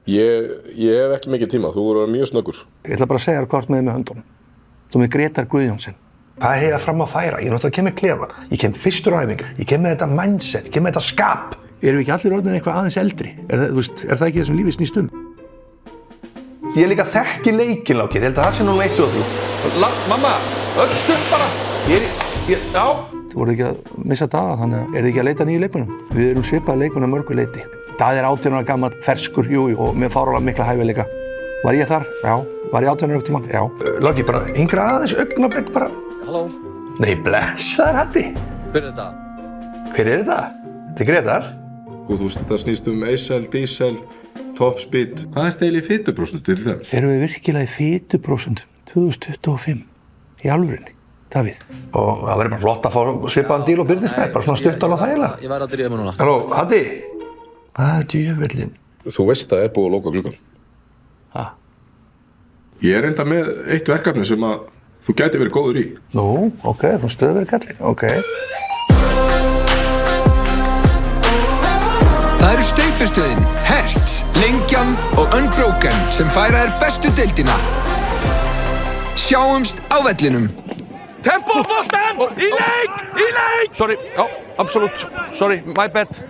Ég hef ekki mikið tíma, þú voru mjög snöggur. Ég ætla bara að segja þér hvort með höndunum. Þú með Gretar Guðjónsson. Hvað hef ég fram að færa? Ég náttúrulega kem með klefan, ég kem fyrstur á æfingu, ég kem með þetta mindset, ég kem með þetta skap. Erum við ekki allir orðin eitthvað aðeins eldri? Er það ekki það sem lífið snýst um? Ég líka þekki leikinn, Láki, ég held að það sé nú 1 og 3. Mamma, öll stutt bara. Já. Þú voru ekki að missa daga, þannig að þið ekki að leita nýju leikmönnum? Við erum svipaði leikmenn að mörgu leiti. Það er 18 ára gamall, ferskur, jú, og með fáránlega mikla hæfileika. Var ég þar? Já. Var ég 18 ára tímann? Já. Láki, bara yngra aðeins augnablik bara. Halló? Nei, blessaður Haddi. Hver er þetta? Hver er þetta? Þetta er Gretar. Þú veist, þetta snýst ACell, diesel, top speed. Hvað er eiginlega í fituprósentu til þeim? Erum við virkilega í fituprósentum 2025? Í alvörinni, Davíð? Og það verður bara flott að fá svipaðan díl og byrðismæð, bara svona stuttan og þægilega. Ég væri að drífa mig núna. Halló, Haddi. Hvað er djöfellin? Þú veist að það er búið að loka gluggann. Ha? Ég er enda með eitt verkefni sem að þú gæti verið góður í. Nú, ok, þú stöðverið kallinn, ok. Það eru steypustöðin, Hertz, Lengjan og Unbroken sem færa þér bestu deildina. Sjáumst á vellinum. Tempo boltan! Í leik! Sorry, já, absolutt. Sorry, my bad.